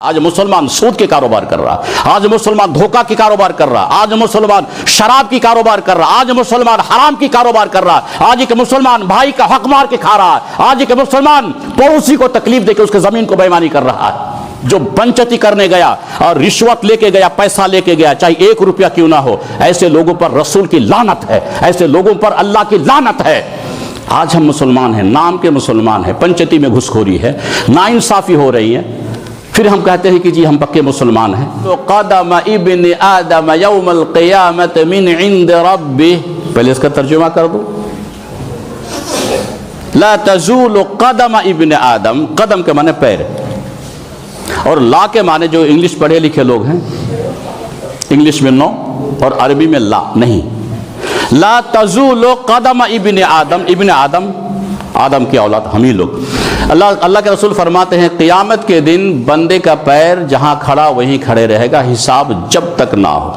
آج مسلمان سود کے کاروبار کر رہا، آج مسلمان دھوکہ کی کاروبار کر رہا، آج مسلمان شراب کی کاروبار کر رہا، آج مسلمان حرام کی کاروبار کر رہا، آج ایک مسلمان بھائی کا حق مار کے کھا رہا ہے، آج ایک مسلمان پڑوسی کو تکلیف دے کے اس کے زمین کو بےایمانی کر رہا ہے۔ جو بنچتی کرنے گیا اور رشوت لے کے گیا، پیسہ لے کے گیا، چاہے 1 روپیہ کیوں نہ ہو، ایسے لوگوں پر رسول کی لعنت ہے، ایسے لوگوں پر اللہ کی لعنت ہے۔ آج ہم مسلمان ہیں، نام کے مسلمان ہیں، پنچتی میں گھس خوری ہے، ناانصافی ہو رہی ہے، پھر ہم کہتے ہیں کہ جی ہم پکے مسلمان ہیں۔ تو قدم ابن آدم یوم القیامت من عند ربہ، پہلے اس کا ترجمہ کر دو، لا تزول قدم ابن آدم، قدم کے معنی پیر، اور لا کے معنی جو انگلش پڑھے لکھے لوگ ہیں، انگلش میں نو اور عربی میں لا نہیں، لا تزول قدم ابن آدم، ابن آدم آدم کی اولاد ہم ہی لوگ۔ اللہ کے رسول فرماتے ہیں قیامت کے دن بندے کا پیر جہاں کھڑا وہیں کھڑے رہے گا، حساب جب تک نہ ہو،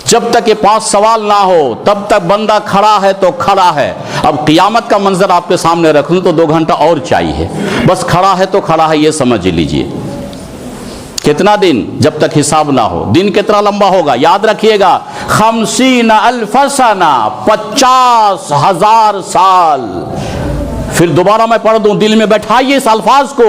جب تک یہ 5 سوال نہ ہو تب تک بندہ کھڑا ہے تو کھڑا ہے۔ اب قیامت کا منظر آپ کے سامنے رکھ لوں تو 2 گھنٹہ اور چاہیے، بس کھڑا ہے تو کھڑا ہے، یہ سمجھ لیجئے۔ کتنا دن؟ جب تک حساب نہ ہو۔ دن کتنا لمبا ہوگا؟ یاد رکھیے گا، 50,000 سنہ، 50,000 سال۔ پھر دوبارہ میں پڑھ دوں، دل میں بیٹھائیے اس الفاظ کو،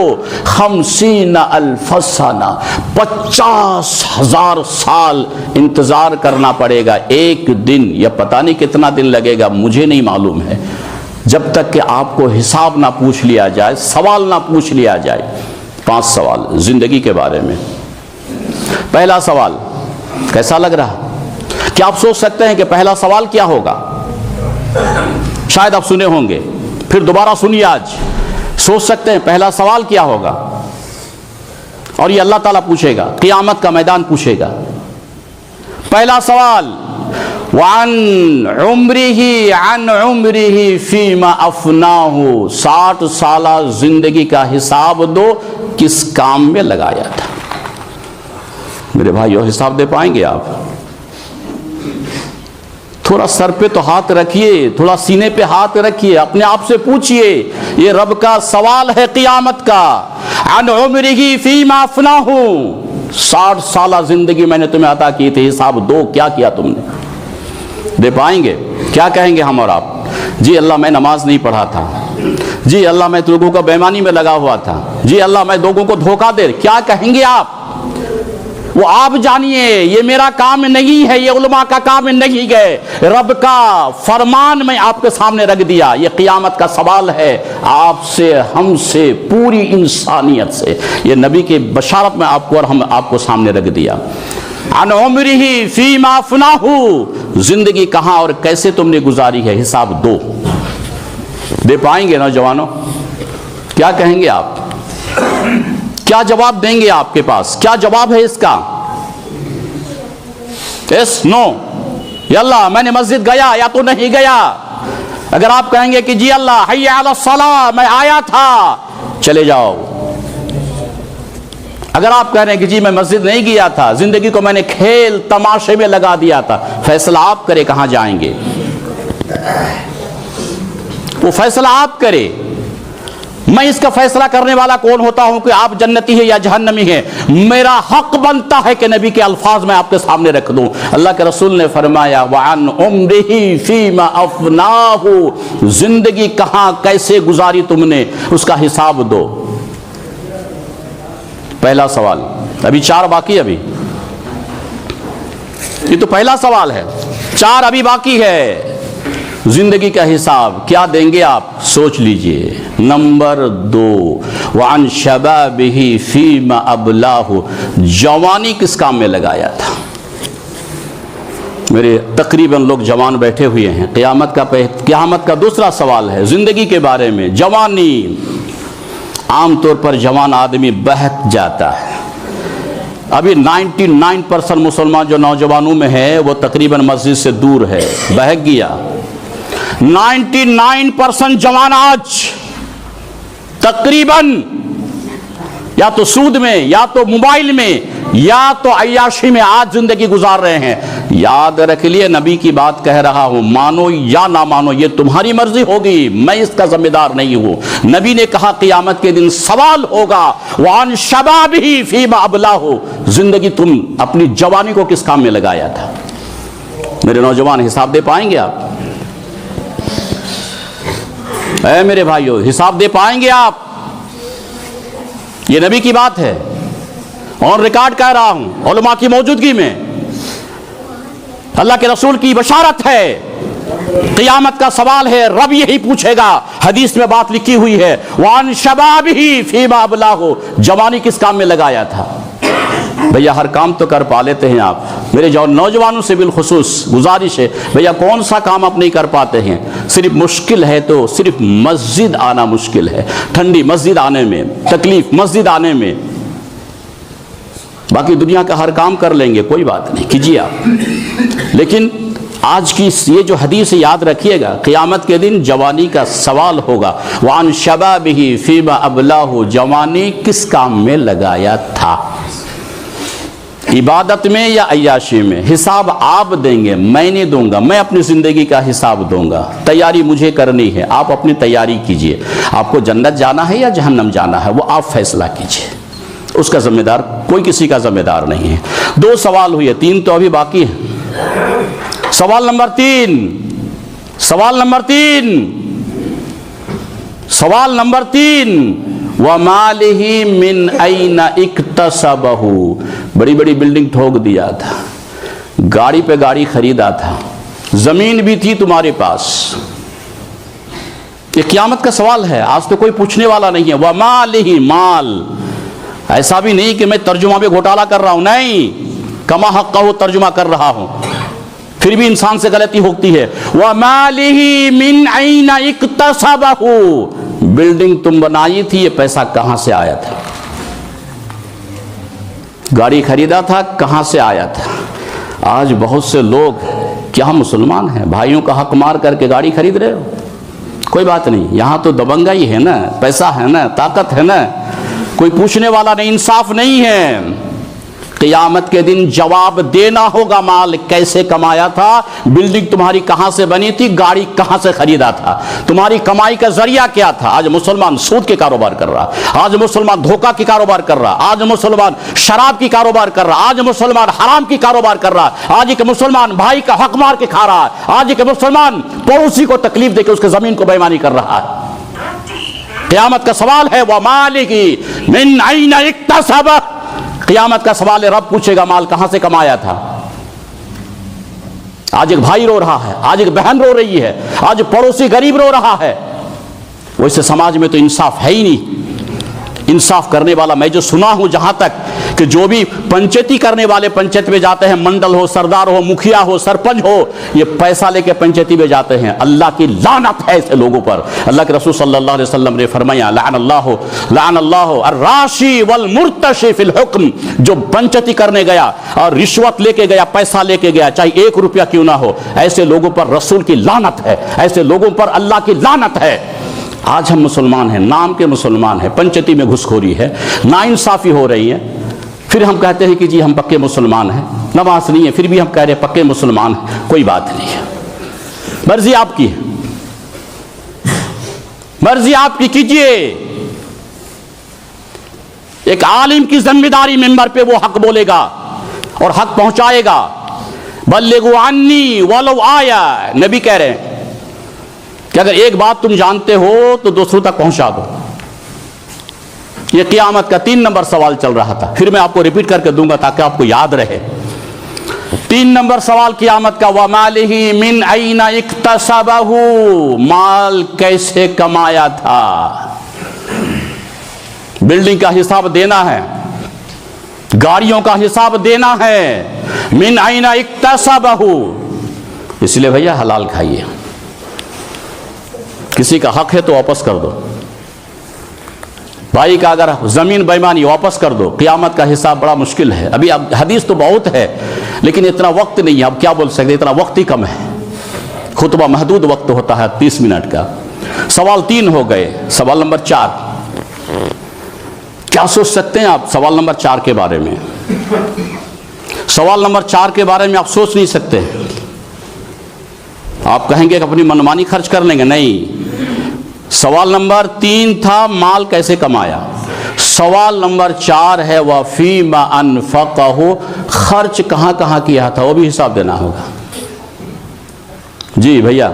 50,000 سنہ، 50,000 سال انتظار کرنا پڑے گا۔ ایک دن یا پتہ نہیں کتنا دن لگے گا، مجھے نہیں معلوم ہے، جب تک کہ آپ کو حساب نہ پوچھ لیا جائے، سوال نہ پوچھ لیا جائے۔ 5 سوال زندگی کے بارے میں۔ پہلا سوال کیسا لگ رہا؟ کیا آپ سوچ سکتے ہیں کہ پہلا سوال کیا ہوگا؟ شاید آپ سنے ہوں گے، پھر دوبارہ سنیے، آج سوچ سکتے ہیں پہلا سوال کیا ہوگا؟ اور یہ اللہ تعالیٰ پوچھے گا، قیامت کا میدان پوچھے گا۔ پہلا سوال، وَعَنْ عُمْرِهِ عَنْ عُمْرِهِ فِيمَا أَفْنَاهُ، 60 سالہ زندگی کا حساب دو، کس کام میں لگایا تھا؟ میرے بھائیو، حساب دے پائیں گے آپ؟ تھوڑا سر پہ تو ہاتھ رکھیے، تھوڑا سینے پہ ہاتھ رکھیے، اپنے آپ سے پوچھئے، یہ رب کا سوال ہے قیامت کا۔ عن عمرہ فیما افناہ، 60 سالہ زندگی میں نے تمہیں عطا کی تھی، حساب دو، کیا کیا تم نے؟ دے پائیں گے؟ کیا کہیں گے ہم اور آپ؟ جی اللہ میں نماز نہیں پڑھا تھا، جی اللہ میں لوگوں کو بےایمانی میں لگا ہوا تھا، جی اللہ میں لوگوں کو دھوکہ دے، کیا کہیں گے آپ؟ وہ آپ جانیے، یہ میرا کام نہیں ہے، یہ علماء کا کام نہیں ہے، رب کا فرمان میں آپ کے سامنے رکھ دیا۔ یہ قیامت کا سوال ہے آپ سے، ہم سے، پوری انسانیت سے۔ یہ نبی کی بشارت میں آپ کو اور ہم آپ کو سامنے رکھ دیا۔ عن عمرہ فیما افناہ، زندگی کہاں اور کیسے تم نے گزاری ہے، حساب دو۔ دے پائیں گے نوجوانوں؟ کیا کہیں گے آپ؟ کیا جواب دیں گے آپ کے پاس؟ کیا جواب ہے اس کا؟ یس، نو، یا اللہ میں نے مسجد گیا یا تو نہیں گیا؟ اگر آپ کہیں گے کہ جی اللہ حی علی الصلاۃ، میں آیا تھا، چلے جاؤ۔ اگر آپ کہہ رہے ہیں کہ جی میں مسجد نہیں گیا تھا، زندگی کو میں نے کھیل تماشے میں لگا دیا تھا، فیصلہ آپ کرے کہاں جائیں گے؟ وہ فیصلہ آپ کرے۔ میں اس کا فیصلہ کرنے والا کون ہوتا ہوں کہ آپ جنتی ہیں یا جہنمی ہیں؟ میرا حق بنتا ہے کہ نبی کے الفاظ میں آپ کے سامنے رکھ دوں۔ اللہ کے رسول نے فرمایا، وَعَنْ عُمْرِهِ فِيمَا أَفْنَاهُ، زندگی کہاں کیسے گزاری تم نے، اس کا حساب دو۔ پہلا سوال، ابھی 4 باقی، ابھی یہ تو پہلا سوال ہے، 4 ابھی باقی ہے۔ زندگی کا حساب کیا دیں گے آپ؟ سوچ لیجئے۔ نمبر 2، وعن شبابہ فیما ابلاہ، جوانی کس کام میں لگایا تھا؟ میرے تقریباً لوگ جوان بیٹھے ہوئے ہیں۔ قیامت کا دوسرا سوال ہے زندگی کے بارے میں، جوانی۔ عام طور پر جوان آدمی بہک جاتا ہے۔ ابھی 99% مسلمان جو نوجوانوں میں ہے وہ تقریباً مسجد سے دور ہے، بہک گیا۔ 99% جوان آج تقریباً یا تو سود میں، یا تو موبائل میں، یا تو عیاشی میں آج زندگی گزار رہے ہیں۔ یاد رکھ لیے نبی کی بات کہہ رہا ہوں، مانو یا نہ مانو یہ تمہاری مرضی ہوگی، میں اس کا ذمہ دار نہیں ہوں۔ نبی نے کہا قیامت کے دن سوال ہوگا وعن شبابہ فیما ابلاہ، زندگی تم اپنی جوانی کو کس کام میں لگایا تھا؟ میرے نوجوان حساب دے پائیں گے آپ؟ اے میرے بھائیو حساب دے پائیں گے آپ؟ یہ نبی کی بات ہے، اور ریکارڈ کہہ رہا ہوں علماء کی موجودگی میں، اللہ کے رسول کی بشارت ہے، قیامت کا سوال ہے، رب یہی پوچھے گا، حدیث میں بات لکھی ہوئی ہے وعن شبابہ فیما ابلاہ، جوانی کس کام میں لگایا تھا؟ بھیا ہر کام تو کر پا لیتے ہیں آپ، میرے نوجوانوں سے بالخصوص گزارش ہے، بھیا کون سا کام آپ نہیں کر پاتے ہیں؟ صرف مشکل ہے تو صرف مسجد آنا مشکل ہے، ٹھنڈی مسجد آنے میں تکلیف، مسجد آنے میں، باقی دنیا کا ہر کام کر لیں گے، کوئی بات نہیں، کیجیے آپ۔ لیکن آج کی یہ جو حدیث یاد رکھیے گا، قیامت کے دن جوانی کا سوال ہوگا وعن شبابہ فیما ابلاہ، جوانی کس کام میں لگایا تھا؟ عبادت میں یا عیاشی میں؟ حساب آپ دیں گے، میں نہیں دوں گا، میں اپنی زندگی کا حساب دوں گا، تیاری مجھے کرنی ہے، آپ اپنی تیاری کیجئے، آپ کو جنت جانا ہے یا جہنم جانا ہے وہ آپ فیصلہ کیجئے، اس کا ذمہ دار کوئی کسی کا ذمہ دار نہیں ہے۔ 2 سوال ہوئے، 3 تو ابھی باقی ہیں۔ سوال نمبر 3، سوال نمبر 3 وَمَالِهِ مِنْ أَيْنَ اِكْتَسَبَهُ، بڑی بڑی بلڈنگ ٹھوک دیا تھا، گاڑی پہ گاڑی خریدا تھا، زمین بھی تھی تمہارے پاس، یہ قیامت کا سوال ہے، آج تو کوئی پوچھنے والا نہیں ہے۔ وَمَالِهِ، مال، ایسا بھی نہیں کہ میں ترجمہ پہ گھوٹالا کر رہا ہوں، نہیں، کما حقہ ترجمہ کر رہا ہوں، پھر بھی انسان سے غلطی ہوتی ہے۔ وَمَالِهِ مِنْ أَيْنَ اِكْتَسَبَهُ، بلڈنگ تم بنائی تھی، یہ پیسہ کہاں سے آیا تھا؟ گاڑی خریدا تھا، کہاں سے آیا تھا؟ آج بہت سے لوگ کیا مسلمان ہیں، بھائیوں کا حق مار کر کے گاڑی خرید رہے ہو؟ کوئی بات نہیں، یہاں تو دبنگائی ہے نا، پیسہ ہے نا، طاقت ہے نا، کوئی پوچھنے والا نہیں، انصاف نہیں ہے۔ قیامت کے دن جواب دینا ہوگا، مال کیسے کمایا تھا، بلڈنگ تمہاری کہاں سے بنی تھی، گاڑی کہاں سے خریدا تھا، تمہاری کمائی کا ذریعہ کیا تھا؟ آج مسلمان سود کے کاروبار کر رہا، آج مسلمان دھوکہ کی کاروبار کر رہا، آج مسلمان شراب کی کاروبار کر رہا، آج مسلمان حرام کی کاروبار کر رہا، آج ایک مسلمان بھائی کا حق مار کے کھا رہا ہے، آج ایک مسلمان پڑوسی کو تکلیف دے کے اس کے زمین کو بےایمانی کر رہا ہے۔ قیامت کا سوال ہے وَمَالِهِ مِنْ أَيْنَ اِكْتَسَبَهُ، قیامت کا سوال ہے، رب پوچھے گا مال کہاں سے کمایا تھا؟ آج ایک بھائی رو رہا ہے، آج ایک بہن رو رہی ہے، آج پڑوسی غریب رو رہا ہے، ویسے سماج میں تو انصاف ہے ہی نہیں۔ انصاف کرنے والا میں جو سنا ہوں جہاں تک کہ جو بھی پنچیتی کرنے والے پنچایت میں جاتے ہیں، منڈل ہو، سردار ہو، مکھیا ہو، سرپنچ ہو، یہ پیسہ لے کے پنچیتی میں جاتے ہیں، اللہ کی لعنت ہے ایسے لوگوں پر۔ اللہ کے رسول صلی اللہ علیہ وسلم نے فرمایا لعن اللہ الراشی والمرتشی فی الحکم، جو پنچیتی کرنے گیا اور رشوت لے کے گیا، پیسہ لے کے گیا، چاہے 1 روپیہ کیوں نہ ہو، ایسے لوگوں پر رسول کی لعنت ہے، ایسے لوگوں پر اللہ کی لعنت ہے۔ آج ہم مسلمان ہیں، نام کے مسلمان ہیں، پنچیتی میں گھس خوری ہے، ناانصافی ہو رہی ہے، پھر ہم کہتے ہیں کہ جی ہم پکے مسلمان ہیں، نماز نہیں ہے پھر بھی ہم کہہ رہے ہیں پکے مسلمان ہیں، کوئی بات نہیں ہے، مرضی آپ کی ہے، مرضی آپ کی کیجئے۔ ایک عالم کی ذمہ داری، ممبر پہ وہ حق بولے گا اور حق پہنچائے گا۔ بلغوا عنی ولو آیا، نبی کہہ رہے ہیں کہ اگر ایک بات تم جانتے ہو تو دوسروں تک پہنچا دو۔ یہ قیامت کا 3 نمبر سوال چل رہا تھا، پھر میں آپ کو ریپیٹ کر کے دوں گا تاکہ آپ کو یاد رہے۔ 3 نمبر سوال قیامت کا، وَمَالِهِ مِنْ أَيْنَ اِكْتَسَبَهُ، مال کیسے کمایا تھا؟ بلڈنگ کا حساب دینا ہے، گاڑیوں کا حساب دینا ہے، مِنْ أَيْنَ اِكْتَسَبَهُ، اس لیے بھیا حلال کھائیے، کسی کا حق ہے تو واپس کر دو، بھائی کا اگر زمین بےمانی واپس کر دو، قیامت کا حساب بڑا مشکل ہے۔ ابھی اب حدیث تو بہت ہے لیکن اتنا وقت نہیں ہے، اب کیا بول سکتے، اتنا وقت ہی کم ہے، خطبہ محدود وقت ہوتا ہے 30 منٹ کا۔ سوال 3 ہو گئے، سوال نمبر 4 کیا سوچ سکتے ہیں آپ سوال نمبر 4 کے بارے میں؟ سوال نمبر 4 کے بارے میں آپ سوچ نہیں سکتے. آپ کہیں گے کہ اپنی منمانی خرچ کر لیں گے. نہیں. سوال نمبر 3 تھا مال کیسے کمایا. سوال نمبر 4 ہے وَفِيمَ أَنفَقَهُ، خرچ کہاں کہاں کیا تھا، وہ بھی حساب دینا ہوگا. جی بھیا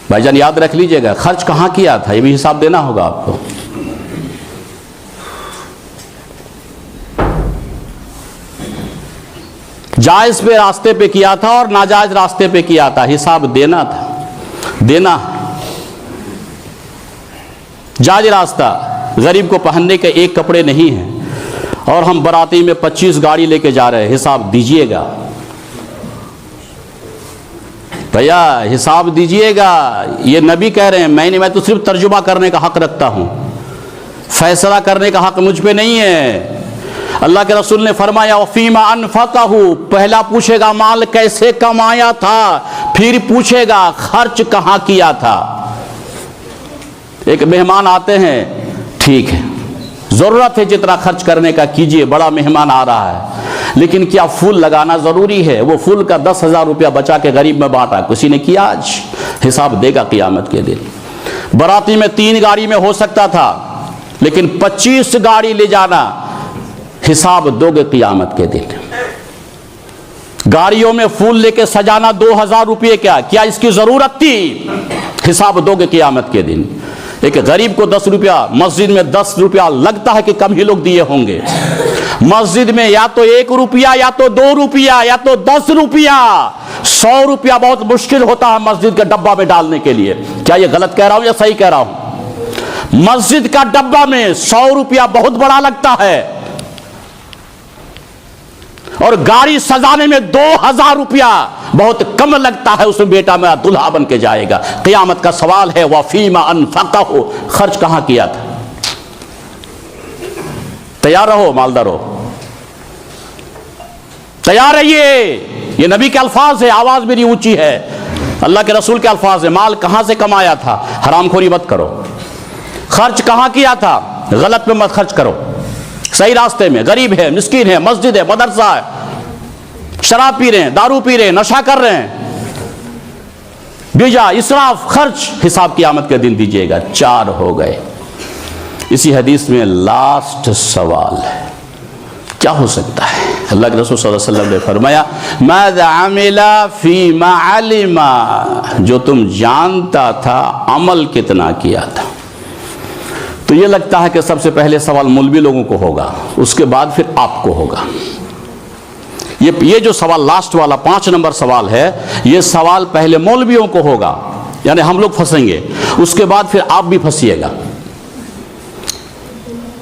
بھائی جان یاد رکھ لیجئے گا، خرچ کہاں کیا تھا یہ بھی حساب دینا ہوگا آپ کو. جائز پہ راستے پہ کیا تھا اور ناجائز راستے پہ کیا تھا، حساب دینا تھا. دینا. جائز راستہ، غریب کو پہننے کے ایک کپڑے نہیں ہیں اور ہم براتی میں 25 گاڑی لے کے جا رہے ہیں، حساب دیجئے گا بھیا، حساب دیجئے گا. یہ نبی کہہ رہے ہیں، میں تو صرف ترجمہ کرنے کا حق رکھتا ہوں، فیصلہ کرنے کا حق مجھ پہ نہیں ہے. اللہ کے رسول نے فرمایا وَفِيمَ أَنفَقَهُ، پہلا پوچھے گا مال کیسے کمایا تھا، پھر پوچھے گا خرچ کہاں کیا تھا. ایک مہمان آتے ہیں، ٹھیک ہے ضرورت ہے جتنا خرچ کرنے کا کیجئے، بڑا مہمان آ رہا ہے، لیکن کیا پھول لگانا ضروری ہے؟ وہ پھول کا 10,000 روپیہ بچا کے غریب میں بانٹا، کسی نے کیا؟ آج حساب دے گا قیامت کے دن. براتی میں 3 گاڑی میں ہو سکتا تھا، لیکن 25 گاڑی لے جانا، حساب دو گے قیامت کے دن. گاڑیوں میں پھول لے کے سجانا 2,000 روپے کیا اس کی ضرورت تھی؟ حساب دو گے قیامت کے دن. ایک غریب کو 10 روپیہ، مسجد میں 10 روپیہ لگتا ہے کہ کم ہی لوگ دیے ہوں گے. مسجد میں یا تو 1 روپیہ یا تو 2 روپیہ یا تو 10 روپیہ. 100 روپیہ بہت مشکل ہوتا ہے مسجد کے ڈبہ میں ڈالنے کے لیے. کیا یہ غلط کہہ رہا ہوں یا صحیح کہہ رہا ہوں؟ مسجد کا ڈبہ میں 100 روپیہ بہت بڑا لگتا ہے، اور گاڑی سجانے میں 2,000 روپیہ بہت کم لگتا ہے. اس میں بیٹا میرا دلہا بن کے جائے گا. قیامت کا سوال ہے وَفِيمَ أَنفَقَهُ، خرچ کہاں کیا تھا. تیار رہو مالدارو، تیار رہیے. یہ نبی کے الفاظ ہے، آواز میری اونچی ہے، اللہ کے رسول کے الفاظ ہے. مال کہاں سے کمایا تھا، حرام خوری مت کرو. خرچ کہاں کیا تھا، غلط پہ مت خرچ کرو، صحیح راستے میں. غریب ہے، مسکین ہے، مسجد ہے، مدرسہ ہے، شراب پی رہے ہیں، دارو پی رہے ہیں، نشہ کر رہے ہیں، بیجا اسراف خرچ، حساب قیامت کے دن دیجیے گا. 4 ہو گئے. اسی حدیث میں لاسٹ سوال ہے، کیا ہو سکتا ہے؟ اللہ کے رسول صلی اللہ علیہ وسلم نے فرمایا ماذا عمل فیما علم، جو تم جانتا تھا عمل کتنا کیا تھا. تو یہ لگتا ہے کہ سب سے پہلے سوال مولوی لوگوں کو ہوگا، اس کے بعد پھر آپ کو ہوگا. یہ جو سوال لاسٹ والا 5 نمبر سوال ہے، یہ سوال پہلے مولویوں کو ہوگا، یعنی ہم لوگ پھنسیں گے، اس کے بعد پھر آپ بھی پھنسیے گا.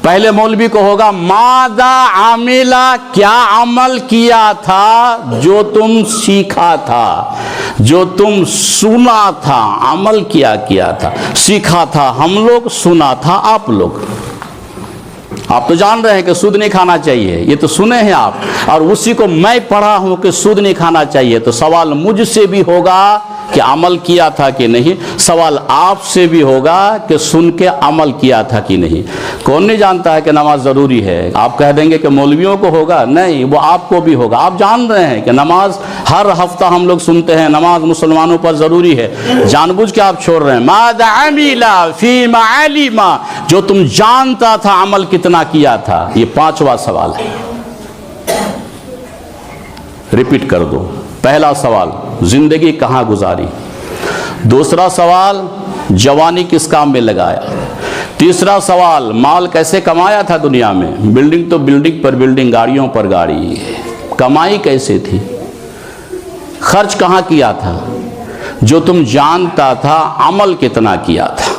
پہلے مولوی کو ہوگا ماذا عمل، کیا عمل کیا تھا جو تم سیکھا تھا، جو تم سنا تھا. عمل کیا تھا، سیکھا تھا ہم لوگ، سنا تھا آپ لوگ. آپ تو جان رہے ہیں کہ سود نہیں کھانا چاہیے، یہ تو سنے ہیں آپ، اور اسی کو میں پڑھا ہوں کہ سود نہیں کھانا چاہیے. تو سوال مجھ سے بھی ہوگا کہ عمل کیا تھا کہ نہیں، سوال آپ سے بھی ہوگا کہ سن کے عمل کیا تھا کہ نہیں. کون نہیں جانتا ہے کہ نماز ضروری ہے؟ آپ کہہ دیں گے کہ مولویوں کو ہوگا، نہیں، وہ آپ کو بھی ہوگا. آپ جان رہے ہیں کہ نماز ہر ہفتہ ہم لوگ سنتے ہیں، نماز مسلمانوں پر ضروری ہے، جان بوجھ کے آپ چھوڑ رہے ہیں. ماذا عمل فیما علم، جو تم جانتا تھا عمل کتنا کیا تھا. یہ 5واں سوال ہے. ریپیٹ کر دو. پہلا سوال زندگی کہاں گزاری، دوسرا سوال جوانی کس کام میں لگایا، تیسرا سوال مال کیسے کمایا تھا دنیا میں، بلڈنگ تو بلڈنگ پر بلڈنگ، گاڑیوں پر گاڑی، کمائی کیسے تھی، خرچ کہاں کیا تھا، جو تم جانتا تھا عمل کتنا کیا تھا.